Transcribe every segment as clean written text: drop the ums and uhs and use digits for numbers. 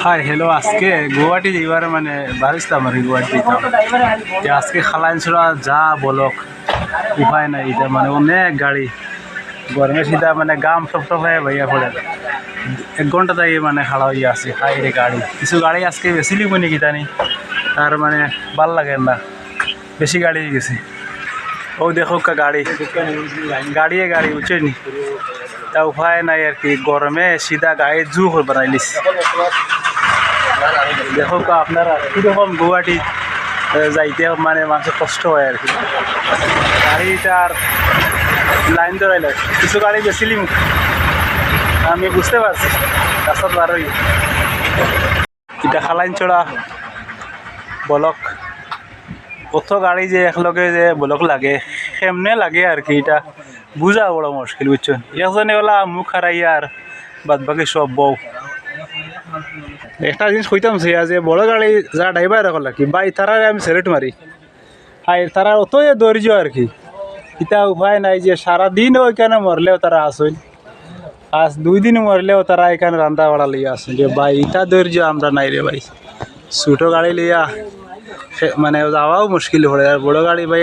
hi hello আজকে গুয়াহাটি যাইবার মানে বারিস্তাম আর কি গুয়াহাটি আজকে খালাইনছড়া যা বলক উপায় নাই এটা মানে অনেক গাড়ি গরমের সিধা মানে গাম সব হয়ে ভাইয়া পড়ে 1 ঘন্টা তাই মানে খাড়া হইয়া আছে হাই রে গাড়ি কিছু গাড়ি আজকে বেশি লিব নাকি জানি আর মানে ভাল লাগে না বেশি গাড়ি হয়ে গেছে ও দেখো গাড়ি গাড়ি উঠছে নি তা উপায় নাই আর কি গরমে সিধা গায়ে জু করে বানাইলিস দেখো আপনারা কীরকম গুয়াহাটি যাইতে মানে মানুষের কষ্ট হয় আর কি গাড়িটার লাইন ধরাইলে কিছু গাড়ি বেশি লিম আমি বুঝতে পারছি রাস্তা বারোই এটা খালাইনছড়া বলক কত গাড়ি যে একলগে যে বলক লাগে সেমনে লাগে আর কি এটা বুঝা বড় মুশকিল বুঝছো একজনে ওলা মুখ হারাইয়া আর বাদ বাকি সব বউ একটা জিনিস কইতাম যে বড় গাড়ি যা ড্রাইভার রাখল কি বাই তারা আমি সেলেক্ট মারি আর তারা অতই ধৈর্য আর কি এটা উপায় নাই যে সারাদিন ওইখানে মরলেও তারা আসেন আজ 2 দিন মরলেও তারা এখানে রান্না বাড়া লিয়ে আসেন যে ভাই এটা ধৈর্য আমরা নাই রে ভাই ছোটো গাড়ি লিয়া মানে যাওয়াও মুশকিল পড়ে আর বড় গাড়ি ভাই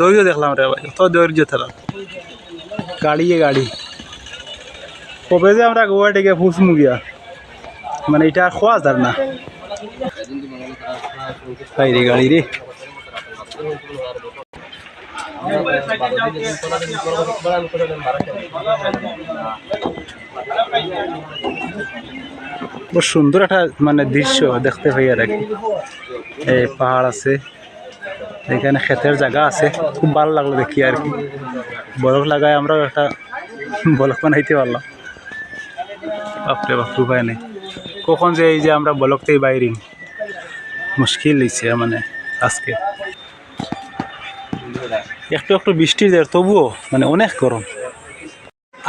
ধৈর্য দেখলাম রে ভাই অত ধৈর্য তারা গাড়ি কবে যে আমরা গুয়াহাটিকে ফুসমু গিয়া মানে এটা খোয়া যার না রে গাড়ি রে খুব সুন্দর একটা মানে দৃশ্য দেখতে পাই আর কি এই পাহাড় আছে এখানে ক্ষেতের জায়গা আছে খুব ভালো লাগলো দেখি আর কি বরফ লাগায় আমরাও একটা বলক বানাইতে পারলাম বাপরে বাপ উপায় নেই কখন যে এই যে আমরা বলকতেই বাইরে মুশকিল হয়েছে মানে আজকে একটু বৃষ্টি দেয় তবুও মানে অনেক গরম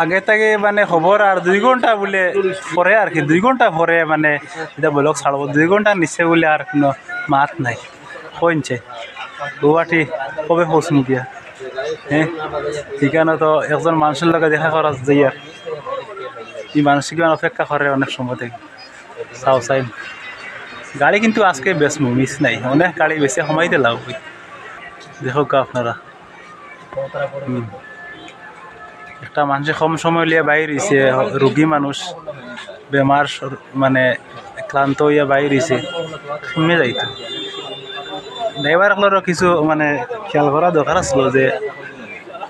আগে থেকে মানে খবর আর 2 ঘন্টা বলে পরে আর কি 2 ঘন্টা পরে মানে এটা বলক ছাড়বো 2 ঘন্টা নিচে বলে আর কোনো মাত নাই কইছে গুয়াহাটি কবে পৌঁছমু গিয়া হ্যাঁ ঠিকানা তো একজন মানুষের লগে দেখা করা যাই আর এই মানসিক অপেক্ষা করে অনেক সময় থেকে চাই গাড়ি কিন্তু আজকে বেশ মিস নাই অনেক গাড়ি বেশি সময় দিলাম দেখো আপনারা একটা মানুষে কম সময় লিয়ে বাইর হয়েছে রোগী মানুষ বেমার মানে ক্লান্ত হইয়া বাইর হয়েছে শুনে যাইতো ড্রাইভারগুলোরও কিছু মানে খেয়াল করা দরকার আসলো যে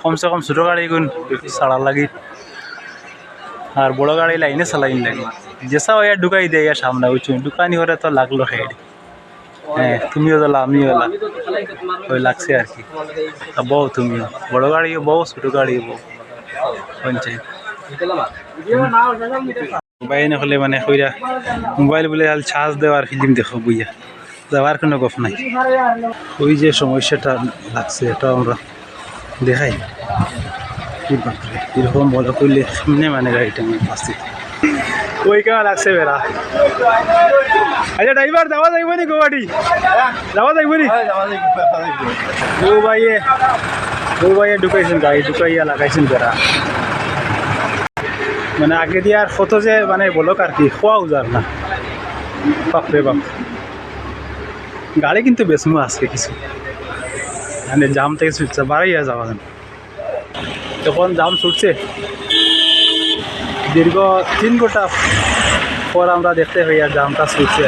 কমসে কম ছোটো গাড়িগুন ছাড়ার লাগি আর বড় গাড়ি লাইনে চালাইন লাগে যেসা হইয়া ঢুকাই দেয় সামনে উঁচু ঢুকানি হলে তো লাগলো হেড হ্যাঁ তুমিও জ্বলা আমিও জ্বলা ওই লাগছে আর কি বউ তুমিও বড় গাড়িও বউ ছোটো গাড়িও বউ মোবাইল হলে মানে কইরা মোবাইল বলে চার্জ দেওয়ার ফিল্ম দেখো বুঝা যাওয়ার কোনো গপ নাই ওই যে সমস্যাটা লাগছে এটা আমরা দেখাই এরকম বলো করলে সামনে মানে গাড়িটা আমি পাচ্ছি ওই কেমন লাগছে বেড়া আচ্ছা ড্রাইভার যাওয়া যাইব নি গুয়াহাটি যাওয়া যাইব নি বউ ভাইয়ে ঢুকাইছেন গাড়ি ঢুকাইয়া লাগাইছেন বেড়া মানে আগে দিয়ে আর কত যে মানে বলক আর কি খোয়া উজার না বাপরে বাপ গাড়ি কিন্তু বেসমু আজকে কিছু মানে জাম থেকে ছুটছে বাড়াইয়া যাওয়া যান তখন জাম ছুটছে দীর্ঘ 3 ঘন্টা পর আমরা দেখতে পাই আর জামটা ছুটছে